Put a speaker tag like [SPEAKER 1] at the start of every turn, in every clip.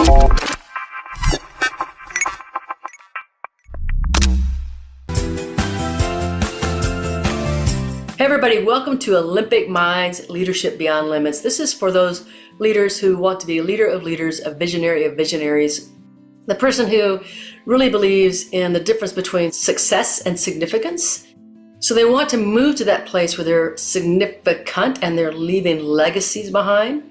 [SPEAKER 1] Hey everybody, welcome to Olympic Minds Leadership Beyond Limits. This is for those leaders who want to be a leader of leaders, a visionary of visionaries, the person who really believes in the difference between success and significance. So they want to move to that place where they're significant and they're leaving legacies behind.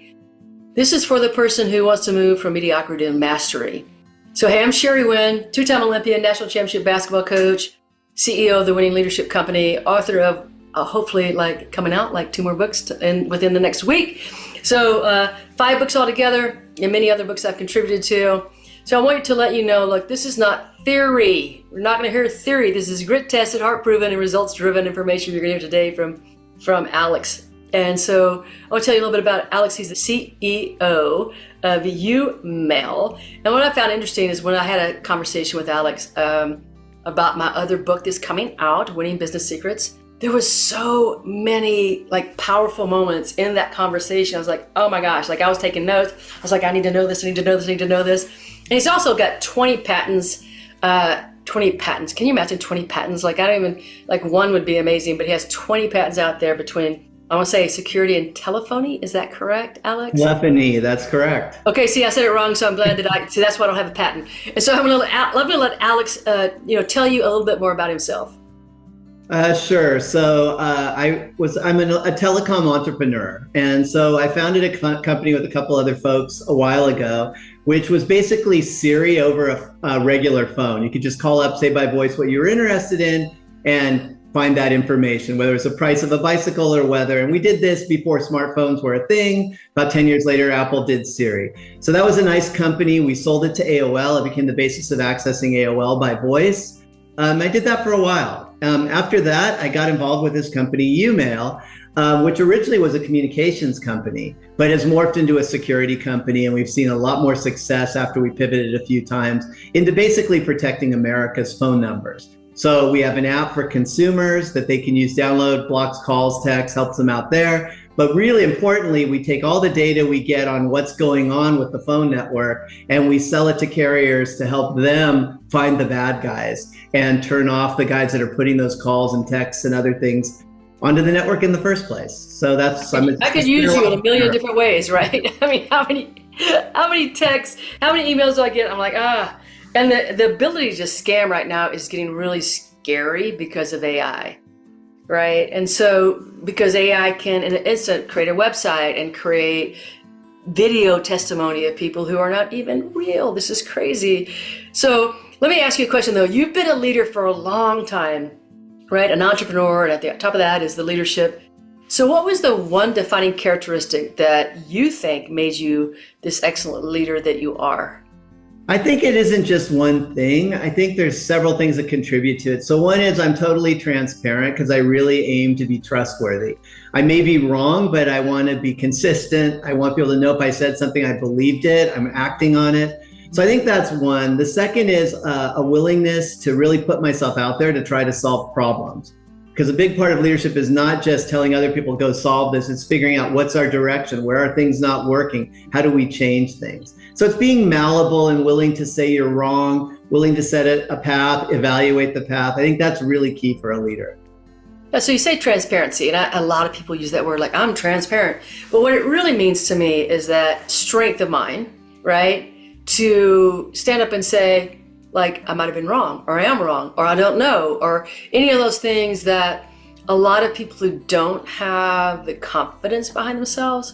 [SPEAKER 1] This is for the person who wants to move from mediocrity to mastery. So hey, I'm Sherry Winn, two-time Olympian, national championship basketball coach, CEO of the Winning Leadership Company, author of hopefully coming out 2 more books within the next week. So 5 books altogether and many other books I've contributed to. So I want to let you know, look, this is not theory. We're not going to hear theory. This is grit tested, heart proven, and results driven information you're going to hear today from Alex. And so I want to tell you a little bit about Alex. He's the CEO of YouMail. And what I found interesting is when I had a conversation with Alex about my other book that's coming out, Winning Business Secrets, there was so many powerful moments in that conversation. I was like, oh my gosh, I was taking notes. I was like, I need to know this, I need to know this, I need to know this. And he's also got 20 patents. 20 patents. Can you imagine 20 patents? I don't even, one would be amazing, but he has 20 patents out there between, I want to say, security and telephony. Is that correct, Alex?
[SPEAKER 2] Telephony, that's correct.
[SPEAKER 1] Okay, see, I said it wrong, so I'm glad that see, that's why I don't have a patent. And so I'm going to let Alex, tell you a little bit more about himself.
[SPEAKER 2] Sure. So I'm a telecom entrepreneur. And so I founded a company with a couple other folks a while ago, which was basically Siri over a regular phone. You could just call up, say by voice what you were interested in and find that information, whether it's the price of a bicycle or weather. And we did this before smartphones were a thing. About 10 years later, Apple did Siri. So that was a nice company. We sold it to AOL. It became the basis of accessing AOL by voice. I did that for a while. After that, I got involved with this company, YouMail, which originally was a communications company, but has morphed into a security company. And we've seen a lot more success after we pivoted a few times into basically protecting America's phone numbers. So we have an app for consumers that they can use, download, blocks calls, texts, helps them out there. But really importantly, we take all the data we get on what's going on with the phone network and we sell it to carriers to help them find the bad guys and turn off the guys that are putting those calls and texts and other things onto the network in the first place. So that's
[SPEAKER 1] I could use you in a million different ways, right? I mean, how many texts, how many emails do I get? I'm like, And the ability to just scam right now is getting really scary because of AI. Right. And so because AI can in an instant create a website and create video testimony of people who are not even real. This is crazy. So let me ask you a question, though. You've been a leader for a long time, right? An entrepreneur. And at the top of that is the leadership. So what was the one defining characteristic that you think made you this excellent leader that you are?
[SPEAKER 2] I think it isn't just one thing. I think there's several things that contribute to it. So one is I'm totally transparent because I really aim to be trustworthy. I may be wrong, but I want to be consistent. I want people to know if I said something, I believed it, I'm acting on it. So I think that's one. The second is a willingness to really put myself out there to try to solve problems. Because a big part of leadership is not just telling other people, go solve this. It's figuring out what's our direction, where are things not working, how do we change things? So it's being malleable and willing to say you're wrong, willing to set a path, evaluate the path. I think that's really key for a leader.
[SPEAKER 1] Yeah, so you say transparency, and a lot of people use that word like, I'm transparent. But what it really means to me is that strength of mind, right? To stand up and say, I might have been wrong, or I am wrong, or I don't know, or any of those things that a lot of people who don't have the confidence behind themselves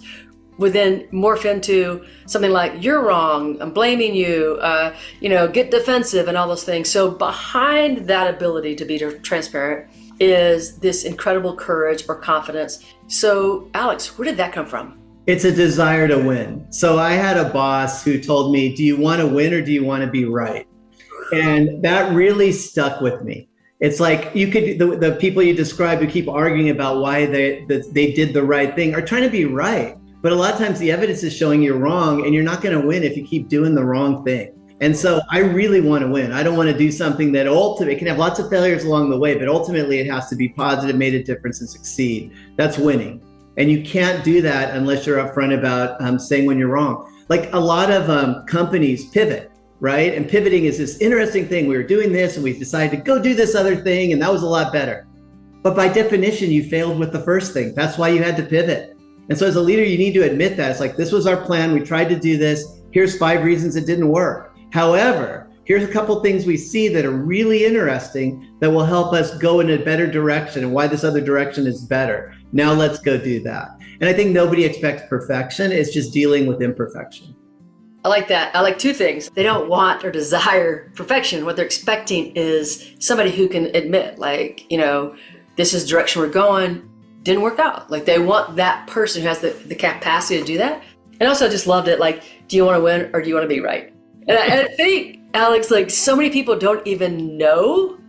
[SPEAKER 1] would then morph into something like, you're wrong, I'm blaming you, get defensive and all those things. So behind that ability to be transparent is this incredible courage or confidence. So Alex, where did that come from?
[SPEAKER 2] It's a desire to win. So I had a boss who told me, do you want to win or do you want to be right? And that really stuck with me. It's like the people you describe who keep arguing about why they did the right thing are trying to be right. But a lot of times the evidence is showing you're wrong and you're not going to win if you keep doing the wrong thing. And so I really want to win. I don't want to do something that ultimately, it can have lots of failures along the way, but ultimately it has to be positive, made a difference and succeed. That's winning. And you can't do that unless you're upfront about saying when you're wrong. like a lot of companies pivot, right? And pivoting is this interesting thing. We were doing this and we decided to go do this other thing, and that was a lot better. But by definition, you failed with the first thing. That's why you had to pivot. And so as a leader, you need to admit that. It's like, this was our plan. We tried to do this. Here's 5 reasons it didn't work. However, here's a couple things we see that are really interesting that will help us go in a better direction and why this other direction is better. Now let's go do that. And I think nobody expects perfection. It's just dealing with imperfection.
[SPEAKER 1] I like that. I like 2 things. They don't want or desire perfection. What they're expecting is somebody who can admit, like, this is the direction we're going, didn't work out. Like, they want that person who has the capacity to do that. And also I just loved it. Like, do you want to win or do you want to be right? And I think, Alex, like, so many people don't even know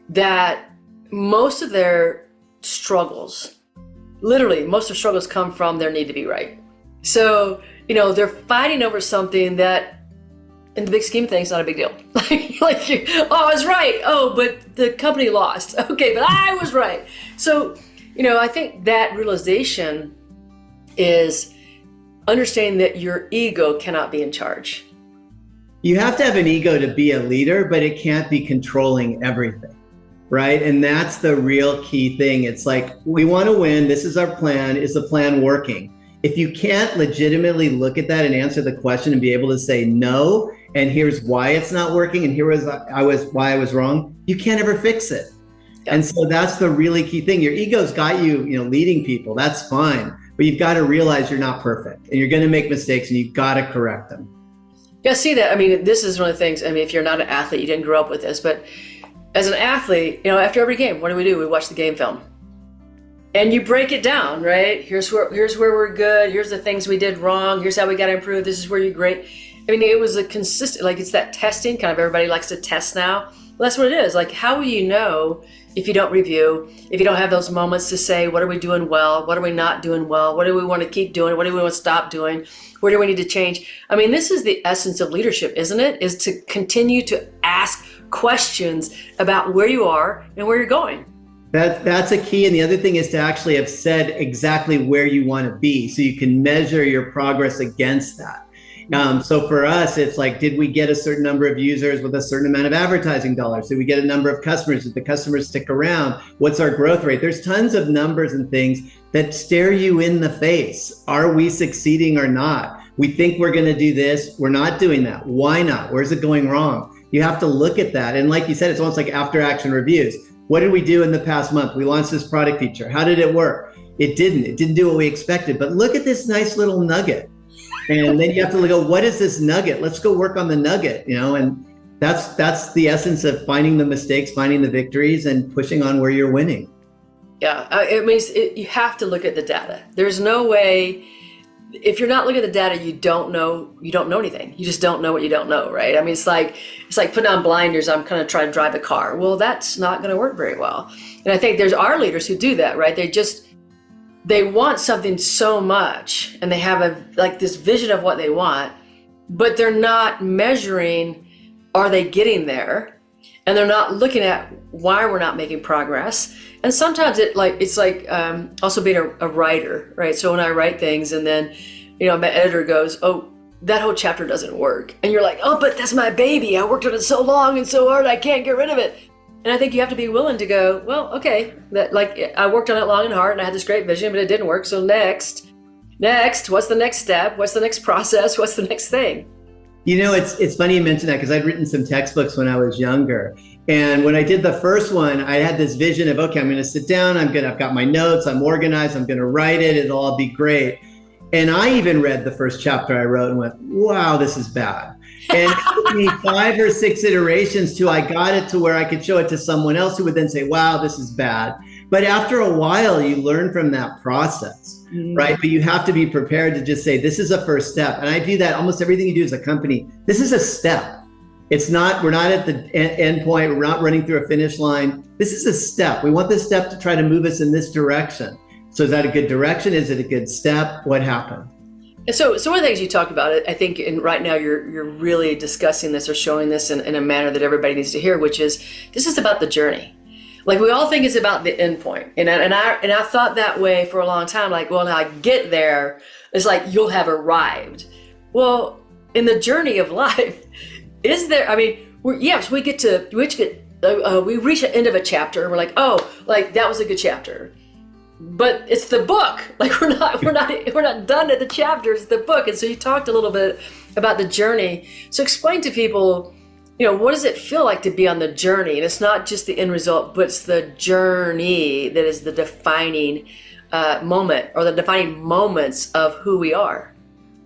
[SPEAKER 1] that most of their struggles, literally most of their struggles, come from their need to be right. So, they're fighting over something that in the big scheme of things, not a big deal. I was right. Oh, but the company lost. Okay, but I was right. So, I think that realization is understanding that your ego cannot be in charge.
[SPEAKER 2] You have to have an ego to be a leader, but it can't be controlling everything, right? And that's the real key thing. It's like, we want to win. This is our plan. Is the plan working? If you can't legitimately look at that and answer the question and be able to say no, and here's why it's not working, and here was why I was wrong, you can't ever fix it. Yeah. And so that's the really key thing. Your ego's got you, leading people. That's fine, but you've got to realize you're not perfect, and you're going to make mistakes, and you've got to correct them.
[SPEAKER 1] Yeah, see that. I mean, this is one of the things. I mean, if you're not an athlete, you didn't grow up with this, but as an athlete, after every game, what do? We watch the game film. And you break it down, right? Here's where we're good. Here's the things we did wrong. Here's how we got to improve. This is where you're great. I mean, it was a consistent, like, it's that testing, kind of, everybody likes to test now. Well, that's what it is. Like, how will you know if you don't review, if you don't have those moments to say, what are we doing well? What are we not doing well? What do we want to keep doing? What do we want to stop doing? Where do we need to change? I mean, this is the essence of leadership, isn't it? Is to continue to ask questions about where you are and where you're going.
[SPEAKER 2] That's a key. And the other thing is to actually have said exactly where you want to be so you can measure your progress against that. So for us, it's like, did we get a certain number of users with a certain amount of advertising dollars? Did we get a number of customers? Did the customers stick around? What's our growth rate? There's tons of numbers and things that stare you in the face. Are we succeeding or not? We think we're going to do this. We're not doing that. Why not? Where's it going wrong? You have to look at that. And like you said, it's almost like after action reviews. What did we do in the past month? We launched this product feature. How did it work? It didn't do what we expected, but look at this nice little nugget. And then you have to go, what is this nugget? Let's go work on the nugget, and that's the essence of finding the mistakes, finding the victories, and pushing on where you're winning.
[SPEAKER 1] Yeah, it means you have to look at the data. There's no way, if you're not looking at the data, you don't know anything. You just don't know what you don't know, right? I mean, it's like putting on blinders. I'm kind of trying to drive a car. Well, that's not going to work very well. And I think there's our leaders who do that, right? They want something so much, and they have this vision of what they want, but they're not measuring, are they getting there? And they're not looking at why we're not making progress. And sometimes it's like also being a writer, right? So when I write things and then, my editor goes, oh, that whole chapter doesn't work. And you're like, oh, but that's my baby. I worked on it so long and so hard, I can't get rid of it. And I think you have to be willing to go, well, okay, I worked on it long and hard and I had this great vision, but it didn't work. So next, what's the next step? What's the next process? What's the next thing?
[SPEAKER 2] It's funny you mention that because I'd written some textbooks when I was younger. And when I did the first one, I had this vision of, okay, I'm going to sit down. I've got my notes. I'm organized. I'm going to write it. It'll all be great. And I even read the first chapter I wrote and went, wow, this is bad. And it took me 5 or 6 iterations till I got it to where I could show it to someone else who would then say, wow, this is bad. But after a while, you learn from that process, right? But you have to be prepared to just say, this is a first step. And I view that almost everything you do as a company, this is a step. We're not at the end point. We're not running through a finish line. This is a step. We want this step to try to move us in this direction. So is that a good direction? Is it a good step? What happened?
[SPEAKER 1] And so one of the things you talk about, I think, and right now you're really discussing this or showing this in a manner that everybody needs to hear, which is this is about the journey. Like, we all think it's about the end point. And I thought that way for a long time, like, well, now I get there, it's like you'll have arrived. well, in the journey of life, is there, I mean, we reach the end of a chapter and we're like, oh, like that was a good chapter. But it's the book. Like we're not done at the chapter, it's the book. And so you talked a little bit about the journey. So explain to people, what does it feel like to be on the journey? And it's not just the end result, but it's the journey that is the defining moment, or the defining moments of who we are.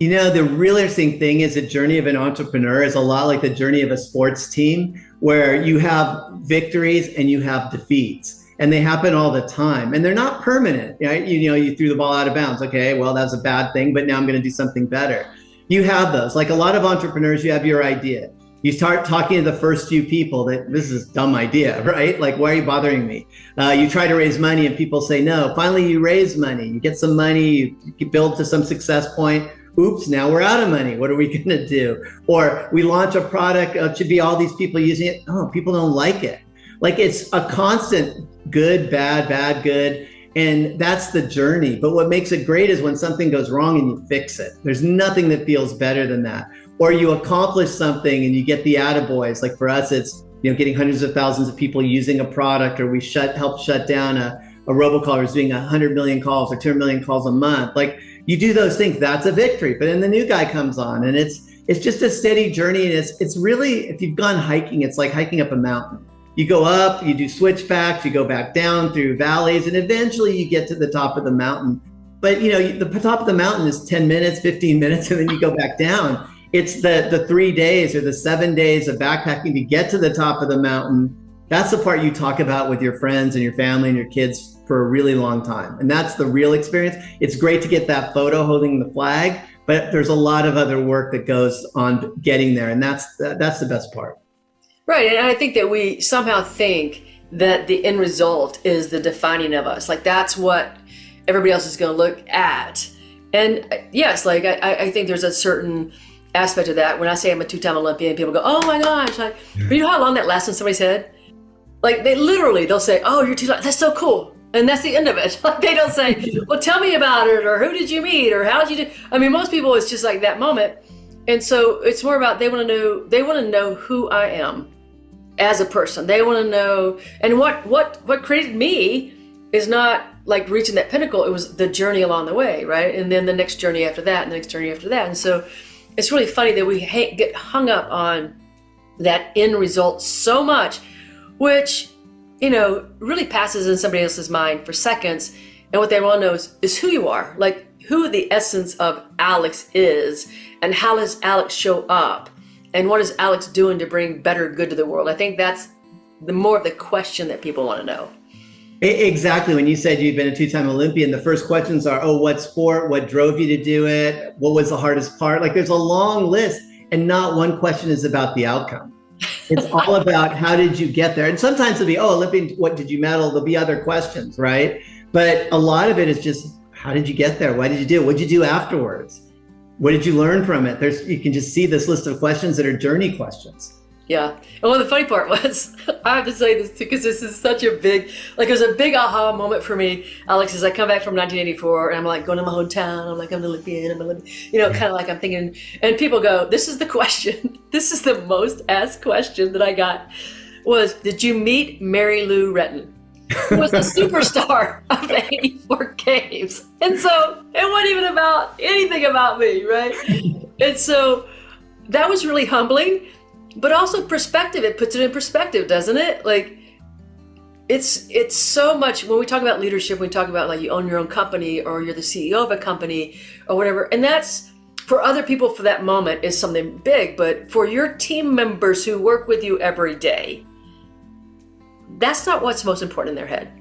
[SPEAKER 2] The real interesting thing is the journey of an entrepreneur is a lot like the journey of a sports team, where you have victories and you have defeats, and they happen all the time, and they're not permanent. Right? You threw the ball out of bounds. Okay, well, that's a bad thing, but now I'm going to do something better. You have those. Like a lot of entrepreneurs, you have your idea. You start talking to the first few people that this is a dumb idea, right? Like, why are you bothering me? You try to raise money and people say no. Finally, you raise money. You get some money. You build to some success point. Oops, now we're out of money. What are we going to do? Or we launch a product. It should be all these people using it. Oh, people don't like it. Like it's a constant good, bad, good. And that's the journey. But what makes it great is when something goes wrong and you fix it. There's nothing that feels better than that. Or you accomplish something and you get the attaboys. Like for us, it's getting hundreds of thousands of people using a product, or we help shut down a robocaller who's doing 100 million calls or 200 million calls a month. Like you do those things, that's a victory. But then the new guy comes on, and it's just a steady journey. And it's really, if you've gone hiking, it's like hiking up a mountain. You go up, you do switchbacks, you go back down through valleys, and eventually you get to the top of the mountain. But the top of the mountain is 10 minutes, 15 minutes, and then you go back down. It's the 3 days or the 7 days of backpacking to get to the top of the mountain. That's the part you talk about with your friends and your family and your kids for a really long time. And that's the real experience. It's great to get that photo holding the flag, but there's a lot of other work that goes on getting there. And that's the best part.
[SPEAKER 1] Right. And I think that we somehow think that the end result is the defining of us. Like that's what everybody else is going to look at. And yes, like I think there's a certain aspect of that. When I say I'm a 2-time Olympian, people go, oh my gosh, like, but you know how long that lasts in somebody's head? Like they'll say, oh, you're 2 times, that's so cool. And that's the end of it. Like they don't say, well, tell me about it, or who did you meet, or how did you do? I mean, most people, it's just like that moment. And so it's more about, they want to know who I am as a person. They want to know, and what created me is not like reaching that pinnacle. It was the journey along the way, right? And then the next journey after that, and the next journey after that. And so it's really funny that we get hung up on that end result so much, which, really passes in somebody else's mind for seconds. And what they want to know is who you are, like who the essence of Alex is, and how does Alex show up, and what is Alex doing to bring better good to the world. I think that's the more of the question that people want to know.
[SPEAKER 2] Exactly. When you said you've been a 2-time Olympian, the first questions are, oh, what sport? What drove you to do it? What was the hardest part? Like there's a long list, and not one question is about the outcome. It's all about how did you get there? And sometimes it'll be, oh, Olympian, what did you medal? There'll be other questions, right? But a lot of it is just, how did you get there? Why did you do it? What did you do afterwards? What did you learn from it? You can just see this list of questions that are journey questions.
[SPEAKER 1] Yeah. And one of the funny part was, I have to say this too, because this is such a big, like it was a big aha moment for me, Alex, as I come back from 1984 and I'm like going to my hometown. I'm like, I'm an Olympian, kind of like I'm thinking, and people go, this is the question. This is the most asked question that I got was, did you meet Mary Lou Retton, who was the superstar of the 84 Games? And so it wasn't even about anything about me, right? And so that was really humbling. But also perspective, it puts it in perspective, doesn't it? Like it's so much, when we talk about leadership, we talk about like you own your own company, or you're the CEO of a company or whatever. And that's, for other people, for that moment is something big, but for your team members who work with you every day, that's not what's most important in their head.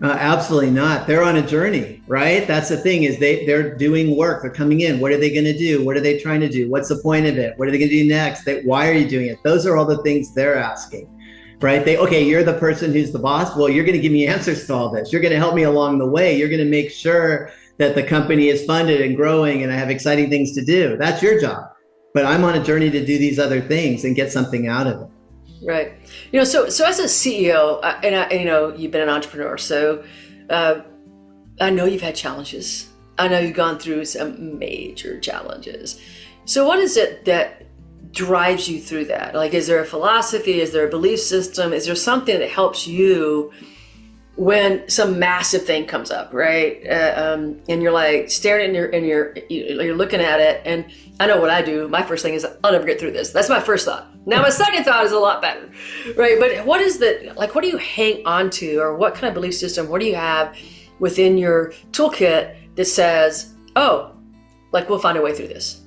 [SPEAKER 2] Absolutely not. They're on a journey, right? That's the thing, is they're doing work. They're coming in. What are they going to do? What are they trying to do? What's the point of it? What are they going to do next? Why are you doing it? Those are all the things they're asking, right? Okay, you're the person who's the boss. Well, you're going to give me answers to all this. You're going to help me along the way. You're going to make sure that the company is funded and growing and I have exciting things to do. That's your job. But I'm on a journey to do these other things and get something out of it.
[SPEAKER 1] Right. So as a CEO, you've been an entrepreneur, so I know you've had challenges. I know you've gone through some major challenges. So what is it that drives you through that? Like, is there a philosophy? Is there a belief system? Is there something that helps you when some massive thing comes up, right? And you're like staring you're looking at it. And I know what I do. My first thing is, I'll never get through this. That's my first thought. Now, my second thought is a lot better, right? But what is what do you hang on to, or what kind of belief system, what do you have within your toolkit that says, oh, we'll find a way through this?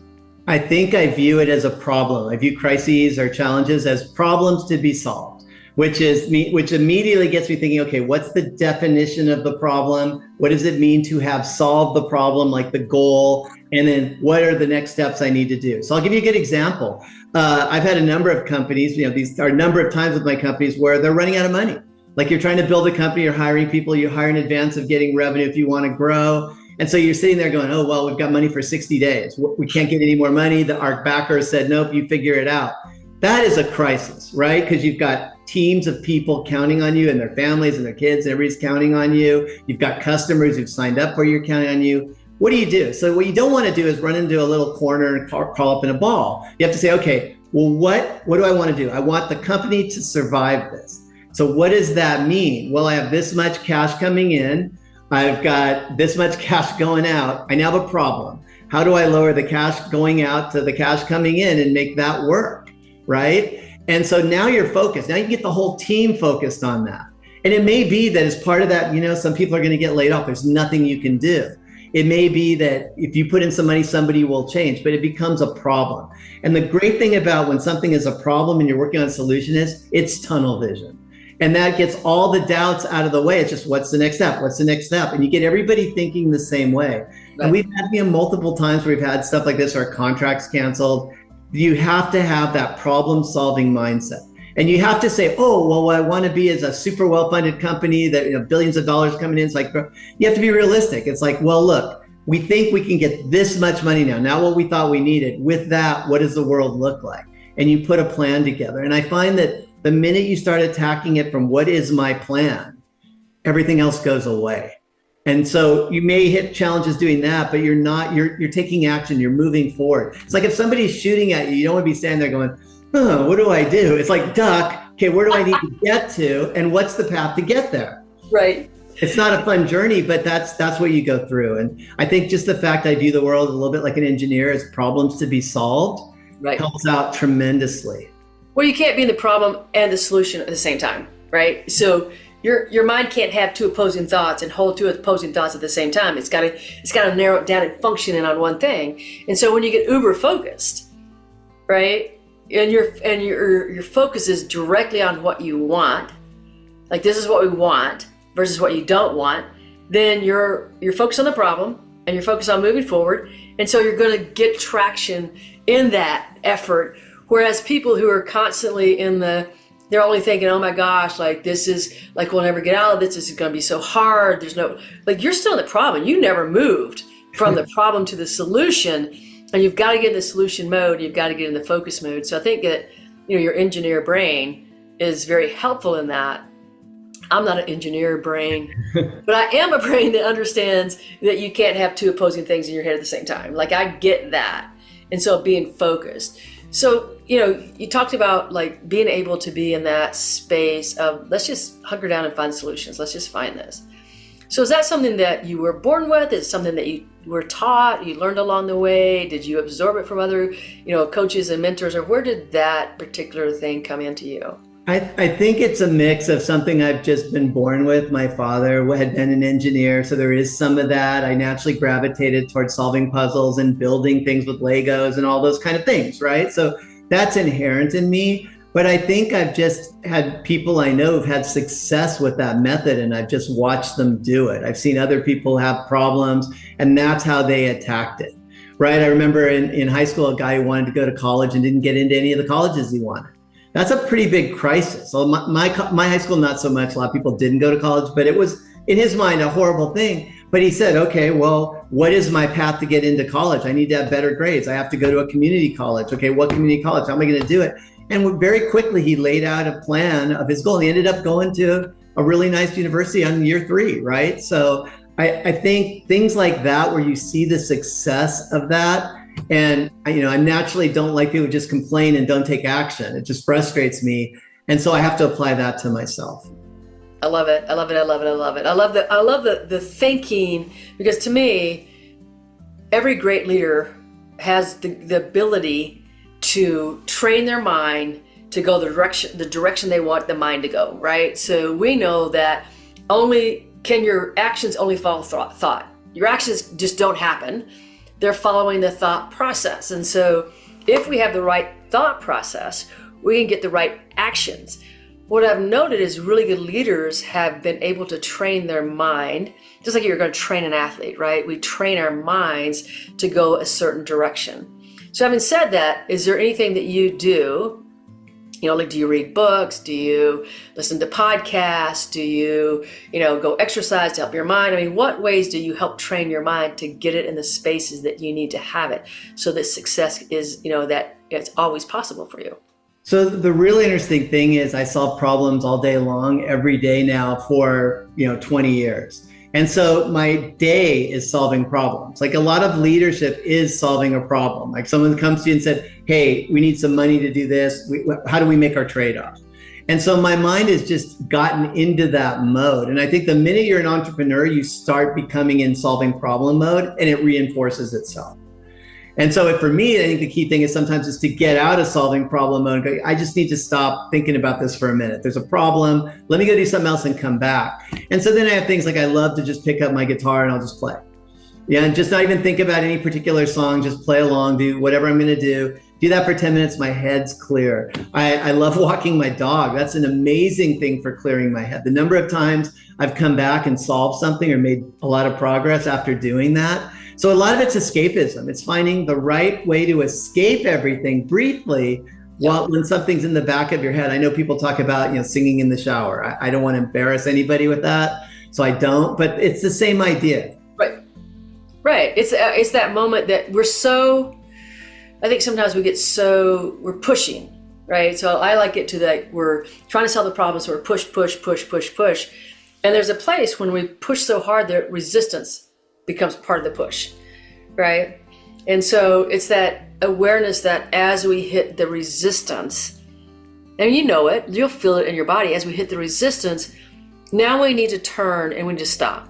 [SPEAKER 2] I think I view it as a problem. I view crises or challenges as problems to be solved, which immediately gets me thinking, okay, what's the definition of the problem? What does it mean to have solved the problem, like the goal? And then what are the next steps I need to do? So I'll give you a good example. I've had a number of companies, these are a number of times with my companies where they're running out of money. Like, you're trying to build a company, you're hiring people, you hire in advance of getting revenue if you want to grow. And so you're sitting there going, oh, well, we've got money for 60 days. We can't get any more money. Our backers said, nope, you figure it out. That is a crisis, right? Because you've got teams of people counting on you, and their families and their kids, everybody's counting on you. You've got customers who've signed up for you, counting on you. What do you do? So what you don't want to do is run into a little corner and crawl up in a ball. You have to say, okay, well, what do I want to do? I want the company to survive this. So what does that mean? Well, I have this much cash coming in. I've got this much cash going out. I now have a problem. How do I lower the cash going out to the cash coming in and make that work, right? And so now you're focused. Now you get the whole team focused on that. And it may be that as part of that, some people are going to get laid off. There's nothing you can do. It may be that if you put in some money, somebody will change, but it becomes a problem. And the great thing about when something is a problem and you're working on a solution is it's tunnel vision. And that gets all the doubts out of the way. It's just, what's the next step? What's the next step? And you get everybody thinking the same way. Right. And we've had multiple times where we've had stuff like this, or contracts canceled. You have to have that problem-solving mindset. And you have to say, oh, well, what I want to be is a super well-funded company that, billions of dollars coming in. It's like, you have to be realistic. It's like, well, look, we think we can get this much money now, not what we thought we needed. With that, what does the world look like? And you put a plan together. And I find that the minute you start attacking it from what is my plan, everything else goes away. And so you may hit challenges doing that, but you're taking action, you're moving forward. It's like if somebody's shooting at you, you don't want to be standing there going, oh, what do I do? It's like, duck, okay, where do I need to get to? And what's the path to get there?
[SPEAKER 1] Right.
[SPEAKER 2] It's not a fun journey, but that's what you go through. And I think just the fact I view the world a little bit like an engineer, as problems to be solved, right, helps out tremendously.
[SPEAKER 1] Well, you can't be in the problem and the solution at the same time, right? So your mind can't have two opposing thoughts and hold two opposing thoughts at the same time. It's got to narrow it down and function in on one thing. And so when you get uber focused, right, and your focus is directly on what you want, like this is what we want versus what you don't want, then you're focused on the problem and you're focused on moving forward. And so you're going to get traction in that effort. Whereas people who are constantly they're only thinking, oh my gosh, like this is like, we'll never get out of this. This is going to be so hard. There's no, like, you're still in the problem. You never moved from the problem to the solution, and you've got to get in the solution mode. You've got to get in the focus mode. So I think that, your engineer brain is very helpful in that. I'm not an engineer brain, but I am a brain that understands that you can't have two opposing things in your head at the same time. Like, I get that. And so being focused. So, you talked about like being able to be in that space of, let's just hunker down and find solutions. Let's just find this. So is that something that you were born with? Is it something that you were taught, you learned along the way? Did you absorb it from other, coaches and mentors, or where did that particular thing come into you?
[SPEAKER 2] I think it's a mix of something I've just been born with. My father had been an engineer, so there is some of that. I naturally gravitated towards solving puzzles and building things with Legos and all those kind of things, right? So that's inherent in me. But I think I've just had people I know who've had success with that method, and I've just watched them do it. I've seen other people have problems, and that's how they attacked it, right? I remember in high school, a guy who wanted to go to college and didn't get into any of the colleges he wanted. That's a pretty big crisis. So my high school, not so much. A lot of people didn't go to college, but it was, in his mind, a horrible thing. But he said, okay, well, what is my path to get into college? I need to have better grades. I have to go to a community college. Okay, what community college? How am I going to do it? And very quickly, he laid out a plan of his goal. He ended up going to a really nice university on year 3, right? So I think things like that, where you see the success of that, And I naturally don't like people who just complain and don't take action. It just frustrates me. And so I have to apply that to myself.
[SPEAKER 1] I love it. I love it. I love it. I love it. I love the thinking, because to me, every great leader has the ability to train their mind to go the direction they want the mind to go, right? So we know that your actions only follow thought. Your actions just don't happen. They're following the thought process. And so if we have the right thought process, we can get the right actions. What I've noted is really good leaders have been able to train their mind, just like you're going to train an athlete, right? We train our minds to go a certain direction. So having said that, is there anything that you do? Like, do you read books? Do you listen to podcasts? Do you, go exercise to help your mind? I mean, what ways do you help train your mind to get it in the spaces that you need to have it so that success is, that it's always possible for you?
[SPEAKER 2] So the really interesting thing is I solve problems all day long, every day now for, 20 years. And so my day is solving problems. Like, a lot of leadership is solving a problem. Like, someone comes to you and said, hey, we need some money to do this. How do we make our trade-off? And so my mind has just gotten into that mode. And I think the minute you're an entrepreneur, you start becoming in solving problem mode, and it reinforces itself. And so for me, I think the key thing is sometimes is to get out of solving problem mode and go, I just need to stop thinking about this for a minute. There's a problem. Let me go do something else and come back. And so then I have things like, I love to just pick up my guitar and I'll just play. Yeah, and just not even think about any particular song, just play along, do whatever I'm going to do. Do that for 10 minutes, my head's clear. I love walking my dog. That's an amazing thing for clearing my head. The number of times I've come back and solved something or made a lot of progress after doing that. So a lot of it's escapism. It's finding the right way to escape everything briefly when something's in the back of your head. I know people talk about, singing in the shower. I don't want to embarrass anybody with that, so I don't, but it's the same idea.
[SPEAKER 1] Right. It's that moment that I think sometimes we're pushing, right? So I like it to that we're trying to solve the problem, so we're push. And there's a place when we push so hard that resistance becomes part of the push, right? And so it's that awareness that as we hit the resistance, and you'll feel it in your body, as we hit the resistance, now we need to turn and we need to stop.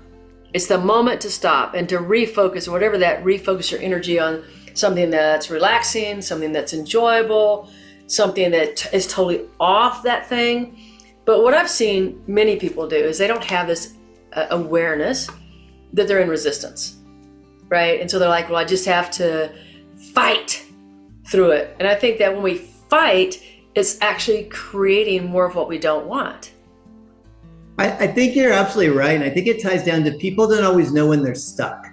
[SPEAKER 1] It's the moment to stop and to refocus, refocus your energy on something that's relaxing, something that's enjoyable, something that is totally off that thing. But what I've seen many people do is they don't have this awareness that they're in resistance, right? And so they're like, well, I just have to fight through it. And I think that when we fight, it's actually creating more of what we don't want.
[SPEAKER 2] I think you're absolutely right. And I think it ties down to people don't always know when they're stuck,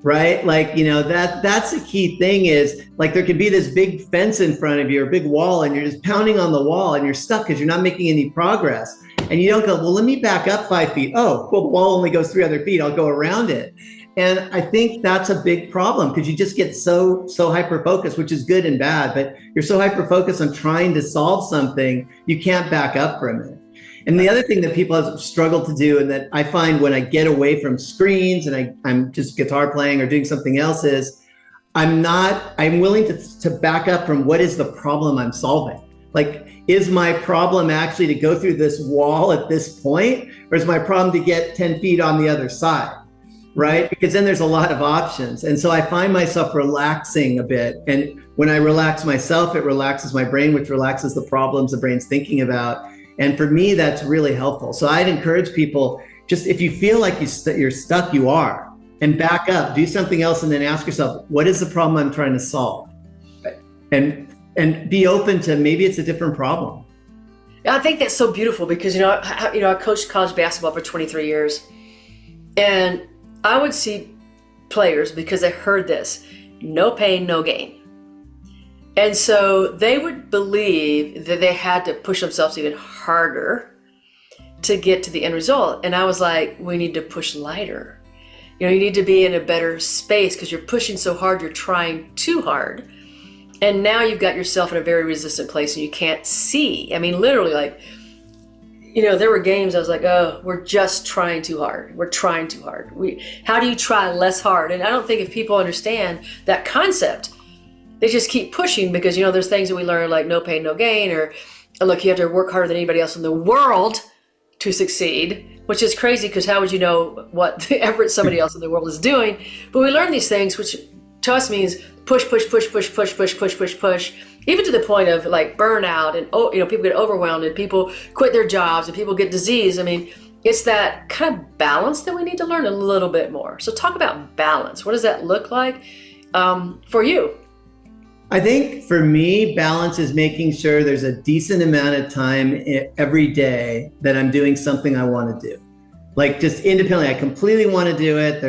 [SPEAKER 2] right? Like, that's the key thing is, like, there could be this big fence in front of you or big wall, and you're just pounding on the wall and you're stuck because you're not making any progress. And you don't go, well, let me back up 5 feet. Oh, well, the wall only goes 3 other feet. I'll go around it. And I think that's a big problem because you just get so hyper-focused, which is good and bad, but you're so hyper-focused on trying to solve something, you can't back up for a minute. And the other thing that people have struggled to do, and that I find when I get away from screens and I'm just guitar playing or doing something else, is I'm willing to back up from what is the problem I'm solving. Like, is my problem actually to go through this wall at this point, or is my problem to get 10 feet on the other side, right? Because then there's a lot of options. And so I find myself relaxing a bit. And when I relax myself, it relaxes my brain, which relaxes the problems the brain's thinking about. And for me, that's really helpful. So I'd encourage people, just if you feel like you're stuck, you are, and back up, do something else, and then ask yourself, what is the problem I'm trying to solve? And be open to maybe it's a different problem.
[SPEAKER 1] I think that's so beautiful because, I coached college basketball for 23 years, and I would see players, because I heard this, no pain, no gain. And so they would believe that they had to push themselves even harder to get to the end result. And I was like, we need to push lighter. You need to be in a better space because you're pushing so hard, you're trying too hard. And now you've got yourself in a very resistant place and you can't see. I mean, literally, like, there were games I was like, oh, we're just trying too hard. We're trying too hard. How do you try less hard? And I don't think if people understand that concept, they just keep pushing because, there's things that we learn like no pain, no gain, or look, you have to work harder than anybody else in the world to succeed, which is crazy because how would you know what the effort somebody else in the world is doing? But we learn these things, which to us means push, even to the point of like burnout and, people get overwhelmed and people quit their jobs and people get disease. I mean, it's that kind of balance that we need to learn a little bit more. So talk about balance. What does that look like for you?
[SPEAKER 2] I think for me, balance is making sure there's a decent amount of time every day that I'm doing something I want to do. Like just independently, I completely want to do it.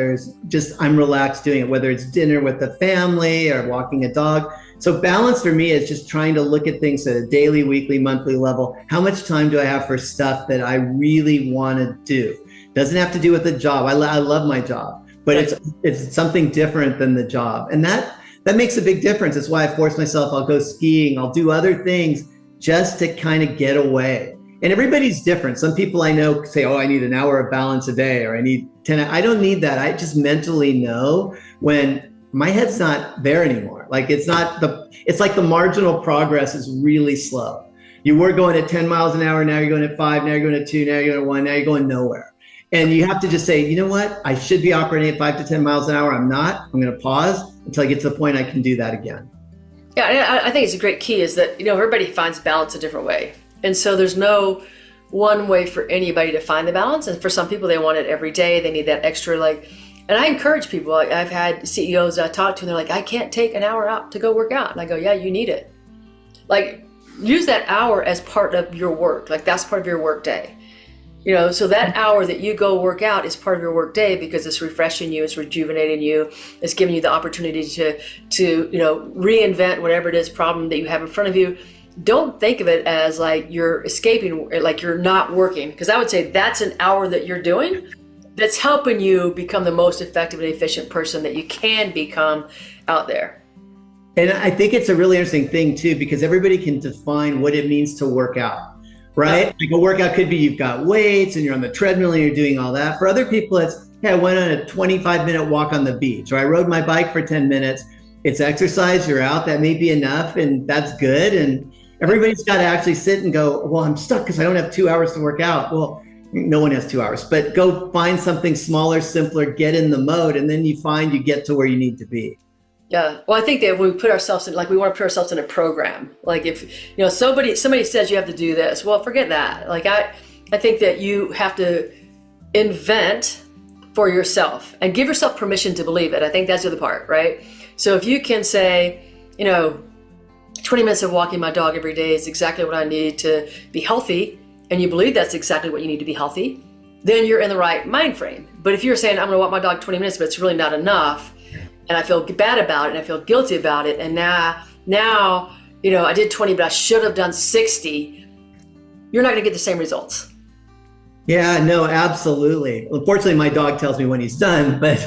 [SPEAKER 2] I'm relaxed doing it, whether it's dinner with the family or walking a dog. So balance for me is just trying to look at things at a daily, weekly, monthly level. How much time do I have for stuff that I really want to do? Doesn't have to do with the job. I love my job, but it's something different than the job. And that makes a big difference. That's why I force myself. I'll go skiing. I'll do other things just to kind of get away. And everybody's different. Some people I know say, oh, I need an hour of balance a day, or I need 10. I don't need that. I just mentally know when my head's not there anymore. Like it's like the marginal progress is really slow. You were going at 10 miles an hour. Now you're going at 5. Now you're going at 2. Now you're going at 1. Now you're going nowhere. And you have to just say, you know what? I should be operating at 5 to 10 miles an hour. I'm not. I'm going to pause until I get to the point I can do that again.
[SPEAKER 1] Yeah, I think it's a great key is that, everybody finds balance a different way. And so there's no one way for anybody to find the balance. And for some people, they want it every day. They need that extra, and I encourage people. I've had CEOs that I talk to, and they're like, I can't take an hour out to go work out. And I go, yeah, you need it. Use that hour as part of your work. That's part of your work day. So that hour that you go work out is part of your work day because it's refreshing you, it's rejuvenating you, it's giving you the opportunity to reinvent whatever it is problem that you have in front of you. Don't think of it as like you're escaping, like you're not working, because I would say that's an hour that you're doing that's helping you become the most effective and efficient person that you can become out there.
[SPEAKER 2] And I think it's a really interesting thing too, because everybody can define what it means to work out. Right? Like a workout could be you've got weights and you're on the treadmill and you're doing all that. For other people, it's, hey, I went on a 25-minute walk on the beach, or I rode my bike for 10 minutes. It's exercise, you're out, that may be enough, and that's good. And everybody's got to actually sit and go, well, I'm stuck because I don't have 2 hours to work out. Well, no one has 2 hours, but go find something smaller, simpler, get in the mode, and then you find you get to where you need to be.
[SPEAKER 1] Yeah. Well, I think that when we put ourselves in, we want to put ourselves in a program. If, somebody says you have to do this, well, forget that. I think that you have to invent for yourself and give yourself permission to believe it. I think that's the other part, right? So if you can say, 20 minutes of walking my dog every day is exactly what I need to be healthy, and you believe that's exactly what you need to be healthy, then you're in the right mind frame. But if you're saying, I'm going to walk my dog 20 minutes, but it's really not enough, and I feel bad about it, and I feel guilty about it, and now, I did 20, but I should have done 60, you're not going to get the same results.
[SPEAKER 2] Yeah, no, absolutely. Unfortunately, my dog tells me when he's done, but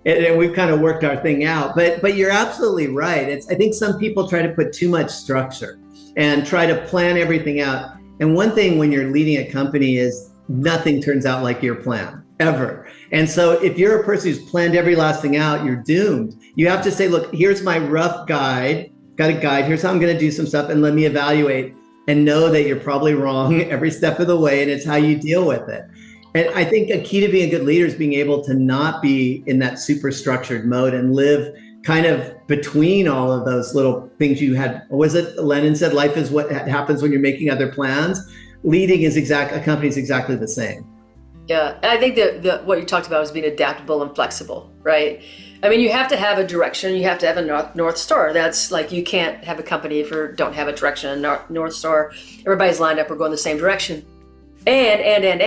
[SPEAKER 2] and we've kind of worked our thing out. But you're absolutely right. I think some people try to put too much structure and try to plan everything out. And one thing when you're leading a company is nothing turns out like your plan, ever. And so if you're a person who's planned every last thing out, you're doomed. You have to say, look, here's my rough guide, got a guide, here's how I'm going to do some stuff, and let me evaluate and know that you're probably wrong every step of the way, and it's how you deal with it. And I think a key to being a good leader is being able to not be in that super structured mode and live kind of between all of those little things you had. What was it Lenin said, life is what happens when you're making other plans. Leading is a company is exactly the same.
[SPEAKER 1] Yeah, and I think that what you talked about was being adaptable and flexible, right? I mean, you have to have a direction. You have to have a North Star. That's you can't have a company if you don't have a direction, a North Star. Everybody's lined up or going the same direction. And, at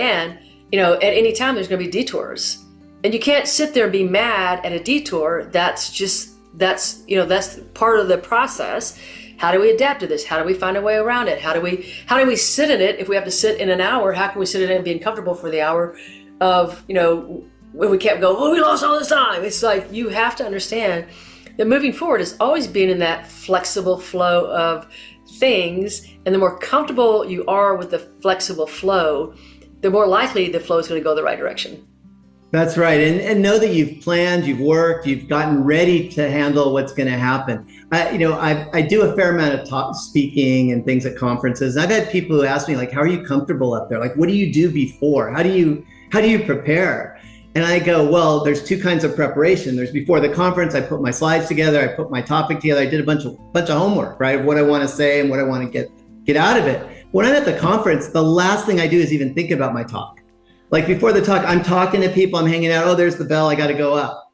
[SPEAKER 1] any time there's going to be detours. And you can't sit there and be mad at a detour. That's part of the process. How do we adapt to this? How do we find a way around it? How do we sit in it? If we have to sit in an hour, how can we sit in it and be comfortable for the hour of, when we can't go, oh, we lost all this time. It's like, you have to understand that moving forward is always being in that flexible flow of things. And the more comfortable you are with the flexible flow, the more likely the flow is going to go the right direction.
[SPEAKER 2] That's right. And know that you've planned, you've worked, you've gotten ready to handle what's going to happen. I do a fair amount of speaking and things at conferences. I've had people who ask me, like, how are you comfortable up there? Like, what do you do before? How do you prepare? And I go, well, there's two kinds of preparation. There's before the conference, I put my slides together, I put my topic together, I did a bunch of homework, right? What I want to say and what I want to get out of it. When I'm at the conference, the last thing I do is even think about my talk. Like before the talk, I'm talking to people, I'm hanging out, oh, there's the bell, I got to go up.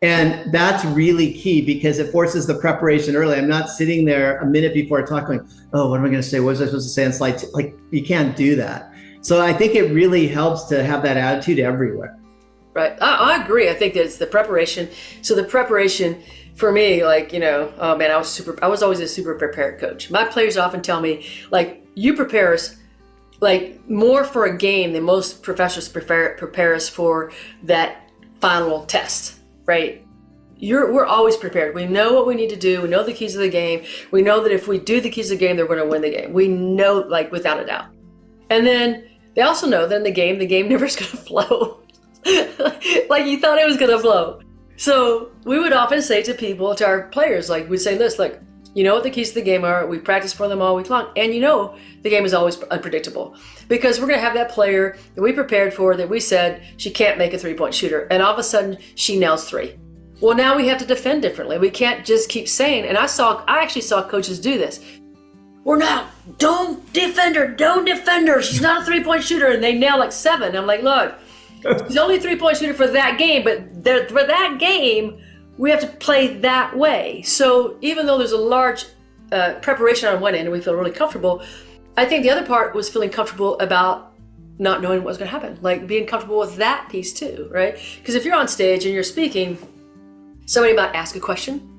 [SPEAKER 2] And that's really key because it forces the preparation early. I'm not sitting there a minute before a talk going, oh, what am I going to say? What was I supposed to say on slide 2? Like, you can't do that. So I think it really helps to have that attitude everywhere.
[SPEAKER 1] Right. I agree. I think that it's the preparation. So the preparation for me, like, oh man, I was always a super prepared coach. My players often tell me, like, you prepare us like more for a game than most professors prepare us for that final test, right? We're always prepared. We know what we need to do. We know the keys of the game. We know that if we do the keys of the game, they're going to win the game. We know, like, without a doubt. And then they also know that in the game never is going to flow like you thought it was going to flow. So we would often say to people, to our players, like, we'd say this, like, you know what the keys to the game are. We practice for them all week long. And the game is always unpredictable because we're going to have that player that we prepared for that we said she can't make a 3-point shooter. And all of a sudden she nails 3. Well, now we have to defend differently. We can't just keep saying, and I actually saw coaches do this. Don't defend her. She's not a 3-point shooter. And they nail like 7. I'm like, look, she's only a 3-point shooter for that game, but for that game, we have to play that way. So even though there's a large preparation on one end and we feel really comfortable, I think the other part was feeling comfortable about not knowing what was going to happen, like being comfortable with that piece too, right? Because if you're on stage and you're speaking, somebody might ask a question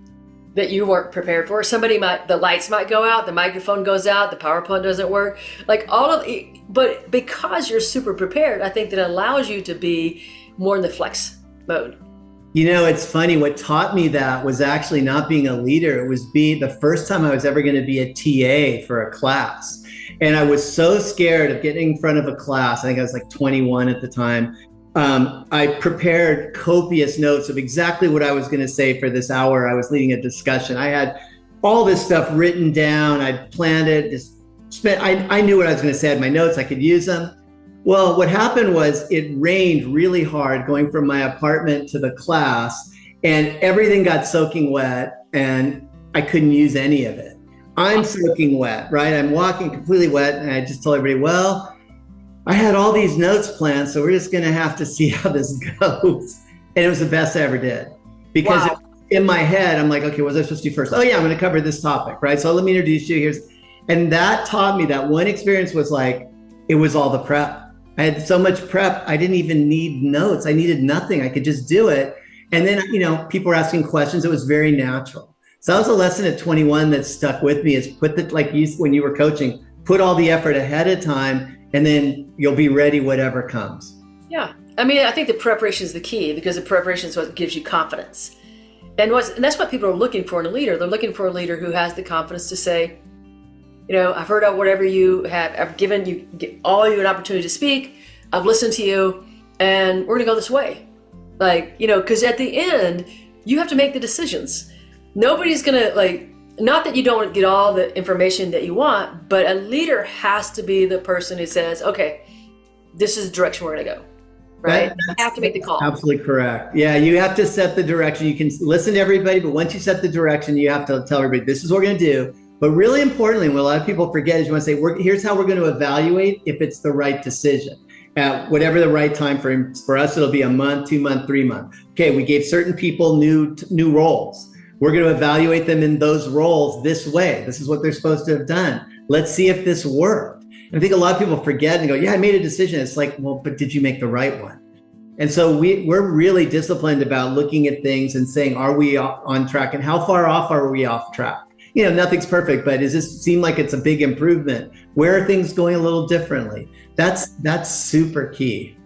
[SPEAKER 1] that you weren't prepared for. The lights might go out, the microphone goes out, the PowerPoint doesn't work, like all of it. But because you're super prepared, I think that allows you to be more in the flex mode.
[SPEAKER 2] It's funny. What taught me that was actually not being a leader. It was the first time I was ever going to be a TA for a class. And I was so scared of getting in front of a class. I think I was like 21 at the time. I prepared copious notes of exactly what I was going to say for this hour. I was leading a discussion. I had all this stuff written down. I'd planned it. I knew what I was going to say. I had my notes. I could use them. Well, what happened was it rained really hard going from my apartment to the class, and everything got soaking wet, and I couldn't use any of it. I'm soaking wet, right? I'm walking completely wet, and I just told everybody, well, I had all these notes planned, so we're just going to have to see how this goes. And it was the best I ever did. Because in my head, I'm like, okay, what was I supposed to do first? Oh, yeah, I'm going to cover this topic, right? So let me introduce you. And that taught me that one experience was like, it was all the prep. I had so much prep, I didn't even need notes. I needed nothing. I could just do it. And then, people were asking questions. It was very natural. So that was a lesson at 21 that stuck with me is when you were coaching, put all the effort ahead of time, and then you'll be ready whatever comes.
[SPEAKER 1] Yeah. I mean, I think the preparation is the key because the preparation is what gives you confidence. And that's what people are looking for in a leader. They're looking for a leader who has the confidence to say, I've heard of whatever you have. I've given you all you an opportunity to speak. I've listened to you, and we're going to go this way. Because at the end, you have to make the decisions. Nobody's going to, not that you don't get all the information that you want, but a leader has to be the person who says, okay, this is the direction we're going to go. Right? You have to make the call.
[SPEAKER 2] Absolutely correct. Yeah, you have to set the direction. You can listen to everybody, but once you set the direction, you have to tell everybody, this is what we're going to do. But really importantly, what a lot of people forget is you want to say, here's how we're going to evaluate if it's the right decision. At whatever the right time frame for us, it'll be a month, 2 month, 3 month. Okay, we gave certain people new roles. We're going to evaluate them in those roles this way. This is what they're supposed to have done. Let's see if this worked. And I think a lot of people forget and go, yeah, I made a decision. It's like, well, but did you make the right one? And so we're really disciplined about looking at things and saying, are we on track? And how far off are we off track? Nothing's perfect, but does this seem like it's a big improvement? Where are things going a little differently? That's super key.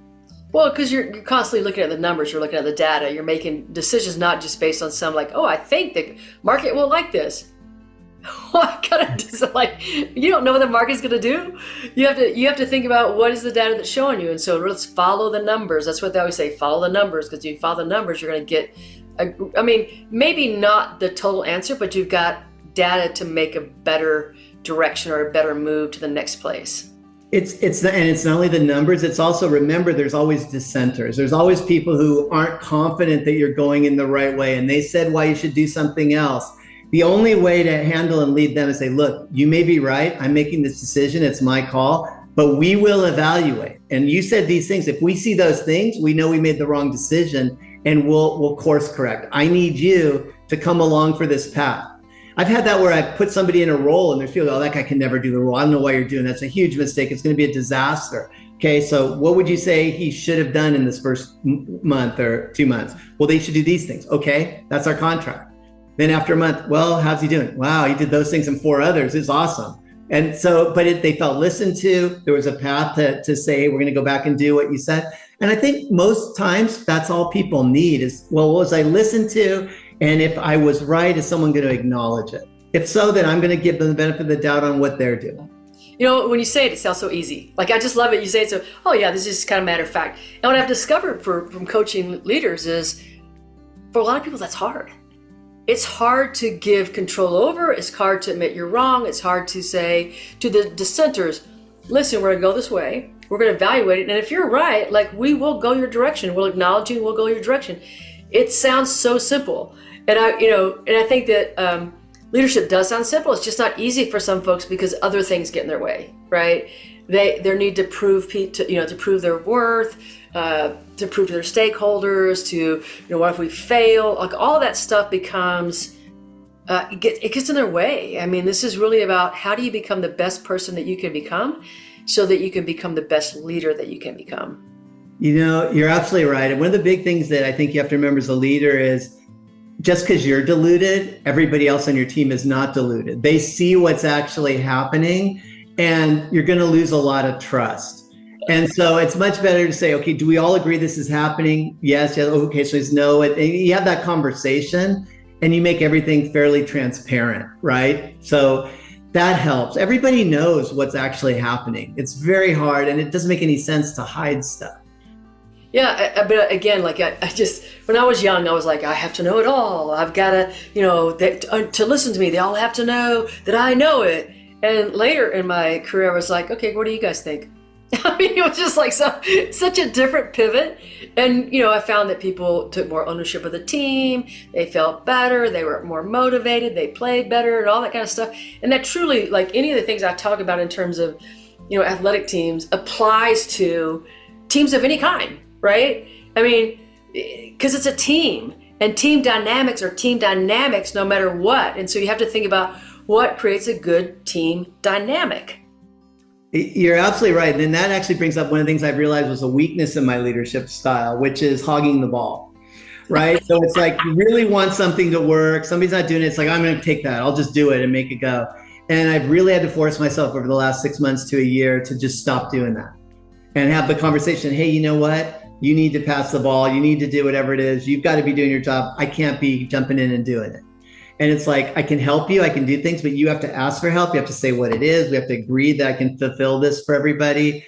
[SPEAKER 1] Well, because you're constantly looking at the numbers, you're looking at the data, you're making decisions not just based on some like, oh, I think the market will like this. What kind of like, you don't know what the market's going to do. You have to think about what is the data that's showing you, and so let's follow the numbers. That's what they always say: follow the numbers, because if you follow the numbers, you're going to get. I mean, maybe not the total answer, but you've got data to make a better direction or a better move to the next place.
[SPEAKER 2] It's not only the numbers. It's also, remember, there's always dissenters. There's always people who aren't confident that you're going in the right way, and they said why you should do something else. The only way to handle and lead them is say, look, you may be right. I'm making this decision. It's my call, but we will evaluate. And you said these things. If we see those things, we know we made the wrong decision, and we'll course correct. I need you to come along for this path. I've had that where I put somebody in a role and they're feeling, oh, that guy can never do the role. I don't know why you're doing that. That's a huge mistake. It's going to be a disaster. Okay, so what would you say he should have done in this first month or 2 months? Well, they should do these things. Okay, that's our contract. Then after a month, well, how's he doing? Wow, he did those things and 4 others. It's awesome. And so, but they felt listened to. There was a path to say, we're going to go back and do what you said. And I think most times that's all people need is, well, was I listened to? And if I was right, is someone going to acknowledge it? If so, then I'm going to give them the benefit of the doubt on what they're doing.
[SPEAKER 1] You know, when you say it, it sounds so easy. Like, I just love it. You say it so, oh yeah, this is just kind of matter of fact. And what I've discovered from coaching leaders is, for a lot of people, that's hard. It's hard to give control over. It's hard to admit you're wrong. It's hard to say to the dissenters, listen, we're going to go this way. We're going to evaluate it. And if you're right, like, we will go your direction. We'll acknowledge you. We'll go your direction. It sounds so simple. And I think that leadership does sound simple. It's just not easy for some folks because other things get in their way, right? They need to prove to prove their worth, to prove to their stakeholders, to, what if we fail? Like, all that stuff becomes, it gets in their way. I mean, this is really about how do you become the best person that you can become so that you can become the best leader that you can become.
[SPEAKER 2] You're absolutely right. And one of the big things that I think you have to remember as a leader is, just because you're deluded, everybody else on your team is not deluded. They see what's actually happening, and you're going to lose a lot of trust. And so it's much better to say, okay, do we all agree this is happening? Yes. Okay. So there's no, and you have that conversation and you make everything fairly transparent, right? So that helps. Everybody knows what's actually happening. It's very hard, and it doesn't make any sense to hide stuff.
[SPEAKER 1] Yeah, but again, like I just, when I was young, I was like, I have to know it all. I've got to, to listen to me, they all have to know that I know it. And later in my career, I was like, okay, what do you guys think? I mean, it was just like such a different pivot. And, I found that people took more ownership of the team. They felt better. They were more motivated. They played better and all that kind of stuff. And that truly, like any of the things I talk about in terms of, athletic teams applies to teams of any kind. Right? I mean, because it's a team, and team dynamics are team dynamics no matter what. And so you have to think about what creates a good team dynamic.
[SPEAKER 2] You're absolutely right. And that actually brings up one of the things I've realized was a weakness in my leadership style, which is hogging the ball, right? So it's like, you really want something to work. Somebody's not doing it. It's like, I'm going to take that. I'll just do it and make it go. And I've really had to force myself over the last 6 months to a year to just stop doing that and have the conversation. Hey, you know what? You need to pass the ball. You need to do whatever it is. You've got to be doing your job. I can't be jumping in and doing it. And it's like, I can help you. I can do things, but you have to ask for help. You have to say what it is. We have to agree that I can fulfill this for everybody.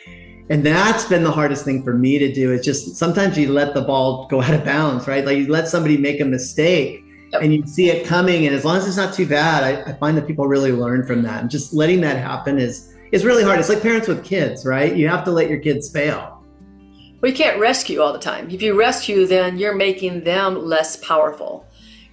[SPEAKER 2] And that's been the hardest thing for me to do. It's just sometimes you let the ball go out of bounds, right? Like, you let somebody make a mistake and you see it coming. And as long as it's not too bad, I find that people really learn from that. And just letting that happen is really hard. It's like parents with kids, right? You have to let your kids fail.
[SPEAKER 1] Well, you can't rescue all the time. If you rescue, then you're making them less powerful,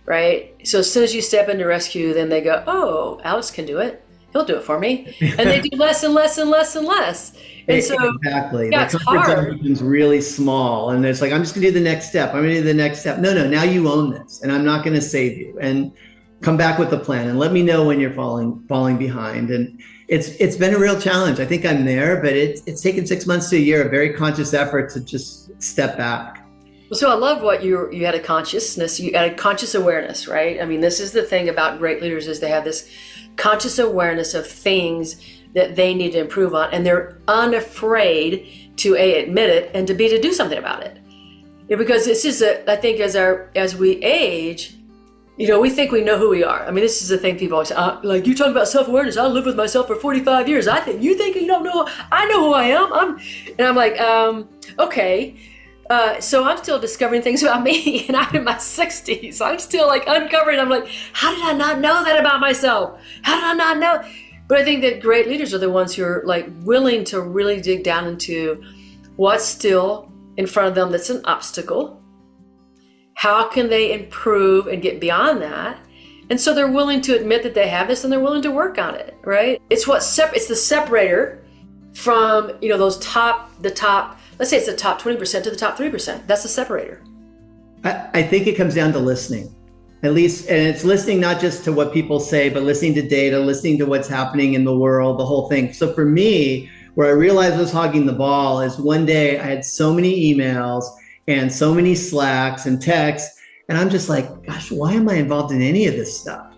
[SPEAKER 1] right? So as soon as you step into rescue, then they go, oh, Alex can do it. He'll do it for me. And they do less and less and less and less. And so,
[SPEAKER 2] exactly.
[SPEAKER 1] Yeah,
[SPEAKER 2] the comfort zone becomes really small. And it's like, I'm just going to do the next step. I'm going to do the next step. No, now you own this, and I'm not going to save you. And come back with a plan and let me know when you're falling behind. And it's been a real challenge. I think I'm there, but it's taken 6 months to a year, a very conscious effort to just step back.
[SPEAKER 1] So I love what you had a consciousness, you had a conscious awareness, right? I mean, this is the thing about great leaders is they have this conscious awareness of things that they need to improve on, and they're unafraid to A, admit it, and to B, to do something about it. Because it's just, I think as we age, we think we know who we are. I mean, this is the thing people always say, like, you talk about self-awareness. I lived with myself for 45 years. You think you don't know? I know who I am. I'm like, okay. So I'm still discovering things about me, and I'm in my 60s. I'm still like uncovering. I'm like, how did I not know that about myself? How did I not know? But I think that great leaders are the ones who are like willing to really dig down into what's still in front of them that's an obstacle. How can they improve and get beyond that? And so they're willing to admit that they have this, and they're willing to work on it, right? It's it's the separator from, the top, let's say it's the top 20% to the top 3%. That's the separator.
[SPEAKER 2] I think it comes down to listening, at least, and it's listening not just to what people say, but listening to data, listening to what's happening in the world, the whole thing. So for me, where I realized I was hogging the ball is one day I had so many emails and so many Slacks and texts, and I'm just like, gosh, why am I involved in any of this stuff?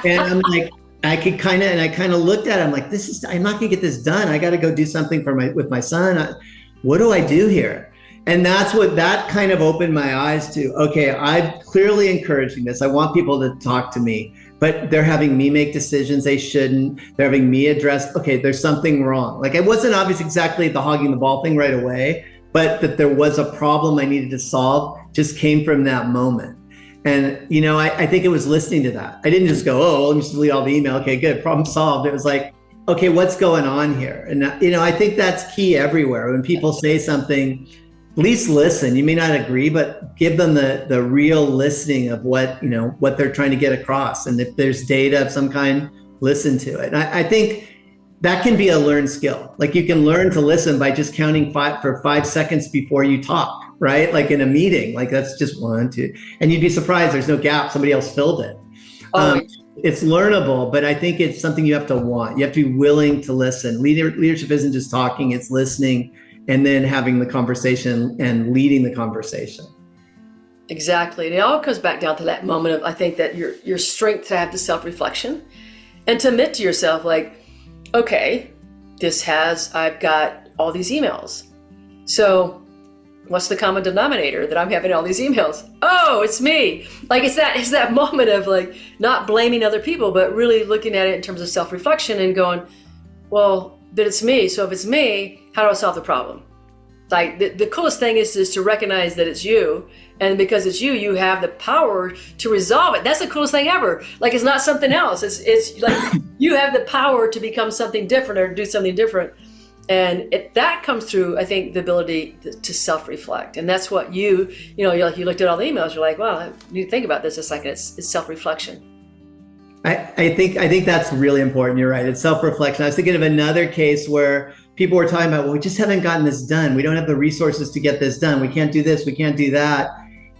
[SPEAKER 2] And I'm like, I kind of looked at it, I'm like, I'm not gonna get this done. I got to go do something with my son. What do I do here? And that kind of opened my eyes to, okay, I'm clearly encouraging this. I want people to talk to me, but they're having me make decisions they shouldn't. They're having me address, okay, there's something wrong. Like, it wasn't obvious exactly the hogging the ball thing right away, but that there was a problem I needed to solve just came from that moment. And, I think it was listening to that. I didn't just go, let me just delete all the email. Okay, good, problem solved. It was like, okay, what's going on here? And, I think that's key everywhere. When people say something, at least listen. You may not agree, but give them the real listening of what they're trying to get across. And if there's data of some kind, listen to it. And I think that can be a learned skill. Like, you can learn to listen by just counting for 5 seconds before you talk, right? Like in a meeting, like that's just 1, 2, and you'd be surprised there's no gap. Somebody else filled it. It's learnable, but I think it's something you have to want. You have to be willing to listen. Leadership isn't just talking, it's listening and then having the conversation and leading the conversation.
[SPEAKER 1] Exactly. And it all comes back down to that moment of, I think, that your strength to have the self-reflection and to admit to yourself, like, okay, I've got all these emails. So what's the common denominator that I'm having all these emails? Oh, it's me. Like, it's that moment of like not blaming other people, but really looking at it in terms of self-reflection and going, well, then it's me. So if it's me, how do I solve the problem? Like, the coolest thing is to recognize that it's you. And because it's you, you have the power to resolve it. That's the coolest thing ever. Like, it's not something else. It's like you have the power to become something different or do something different. And that comes through, I think, the ability to self-reflect. And that's what you looked at all the emails, you're like, well, I need to think about this a second. It's self-reflection.
[SPEAKER 2] I think that's really important. You're right. It's self-reflection. I was thinking of another case where people were talking about, well, we just haven't gotten this done. We don't have the resources to get this done. We can't do this. We can't do that.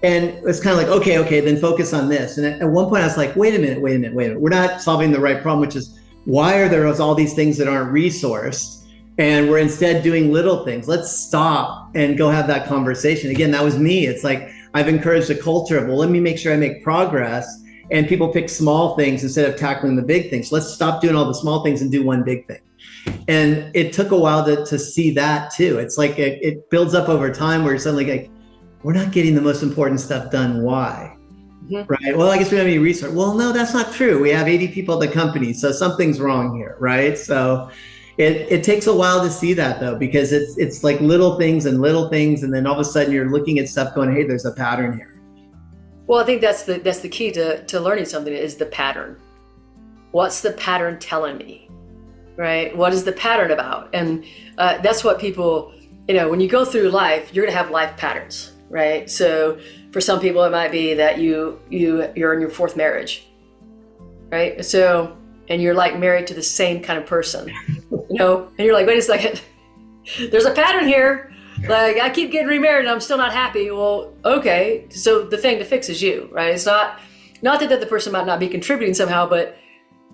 [SPEAKER 2] And it's kind of like, okay, then focus on this. And at one point I was like, wait a minute. We're not solving the right problem, which is, why are there all these things that aren't resourced? And we're instead doing little things. Let's stop and go have that conversation. Again, that was me. It's like, I've encouraged a culture of, well, let me make sure I make progress. And people pick small things instead of tackling the big things. Let's stop doing all the small things and do one big thing. And it took a while to see that too. It's like it builds up over time where you're suddenly like, we're not getting the most important stuff done. Why? Mm-hmm. Right? Well, I guess we don't have any research. Well, no, that's not true. We have 80 people at the company, so something's wrong here, right? So it takes a while to see that though, because it's like little things, and then all of a sudden you're looking at stuff going, hey, there's a pattern here.
[SPEAKER 1] Well, I think that's the key to learning something is the pattern. What's the pattern telling me, right? What is the pattern about? And that's what people, when you go through life, you're gonna have life patterns, right? So for some people, it might be that you're in your 4th marriage, right? So, and you're like married to the same kind of person, and you're like, wait a second, there's a pattern here. Like, I keep getting remarried and I'm still not happy. Well, okay. So the thing to fix is you, right? It's not that the other person might not be contributing somehow, but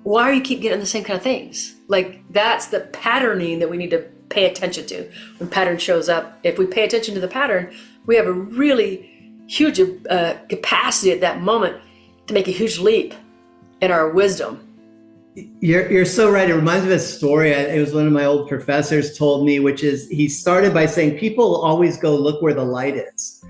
[SPEAKER 1] why do you keep getting the same kind of things? Like, that's the patterning that we need to pay attention to. When pattern shows up, if we pay attention to the pattern, we have a really huge capacity at that moment to make a huge leap in our wisdom.
[SPEAKER 2] You're so right. It reminds me of a story. It was one of my old professors told me, which is he started by saying people always go look where the light is.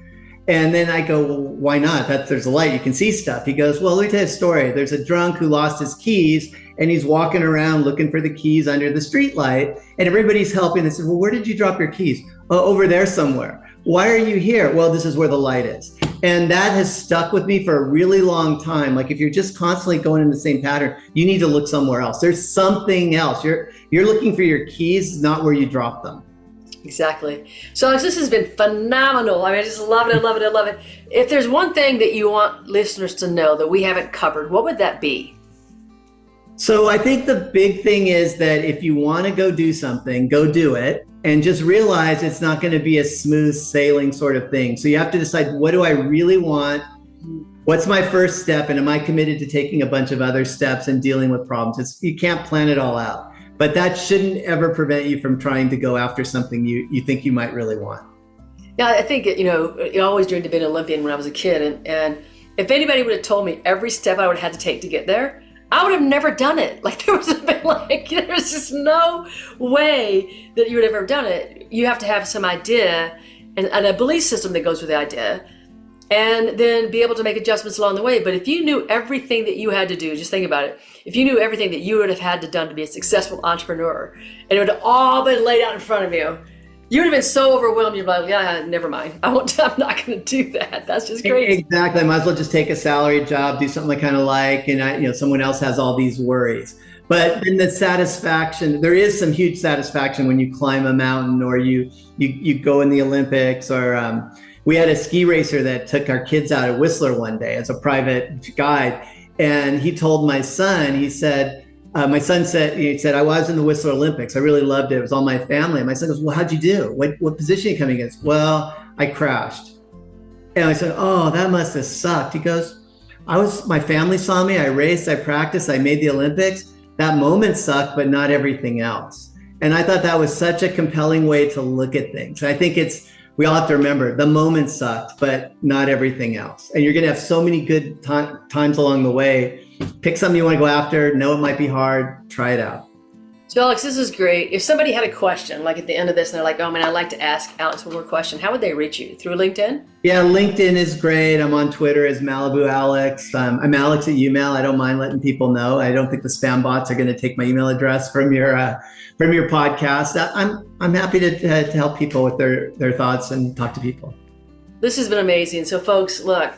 [SPEAKER 2] And then I go, well, why not? There's a light, you can see stuff. He goes, well, let me tell you a story. There's a drunk who lost his keys and he's walking around looking for the keys under the street light, and everybody's helping. They said, well, where did you drop your keys? Oh, over there somewhere. Why are you here? Well, this is where the light is. And that has stuck with me for a really long time. Like if you're just constantly going in the same pattern, you need to look somewhere else. There's something else. You're looking for your keys, not where you drop them.
[SPEAKER 1] Exactly. So Alex, this has been phenomenal. I mean, I just love it. I love it. I love it. If there's one thing that you want listeners to know that we haven't covered, what would that be?
[SPEAKER 2] So I think the big thing is that if you want to go do something, go do it, and just realize it's not going to be a smooth sailing sort of thing. So you have to decide, what do I really want? What's my first step? And am I committed to taking a bunch of other steps and dealing with problems? You can't plan it all out, but that shouldn't ever prevent you from trying to go after something you think you might really want.
[SPEAKER 1] Yeah, I think, I always dreamed of being an Olympian when I was a kid. And if anybody would have told me every step I would have had to take to get there, I would have never done it. Like there's just no way that you would have ever done it. You have to have some idea and a belief system that goes with the idea, and then be able to make adjustments along the way. But if you knew everything that you had to do, just think about it. If you knew everything that you would have had to done to be a successful entrepreneur, and it would have all been laid out in front of you, you would have been so overwhelmed. You'd be like, yeah, never mind. I'm not going to do that. That's just crazy.
[SPEAKER 2] Exactly. I might as well just take a salary job, do something I kind of like, and someone else has all these worries. But in the satisfaction, there is some huge satisfaction when you climb a mountain, or you go in the Olympics, or we had a ski racer that took our kids out at Whistler one day as a private guide, and he told my son, he said, my son said, I was in the Whistler Olympics. I really loved it. It was all my family. And my son goes, well, how'd you do? What position are you coming against? Well, I crashed. And I said, oh, that must have sucked. He goes, my family saw me. I raced, I practiced, I made the Olympics. That moment sucked, but not everything else. And I thought that was such a compelling way to look at things. I think we all have to remember the moment sucked, but not everything else. And you're going to have so many good times along the way. Pick something you want to go after. Know it might be hard. Try it out.
[SPEAKER 1] So Alex, this is great. If somebody had a question, like at the end of this, and they're like, oh man, I'd like to ask Alex one more question, how would they reach you? Through LinkedIn?
[SPEAKER 2] Yeah, LinkedIn is great. I'm on Twitter as Malibu Alex. I'm Alex at YouMail. I don't mind letting people know. I don't think the spam bots are going to take my email address from your podcast. I'm happy to help people with their thoughts and talk to people.
[SPEAKER 1] This has been amazing. So folks, look,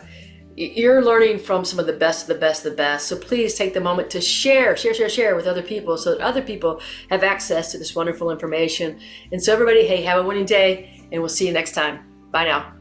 [SPEAKER 1] you're learning from some of the best of the best of the best. So please take the moment to share with other people so that other people have access to this wonderful information. And so everybody, hey, have a winning day, and we'll see you next time. Bye now.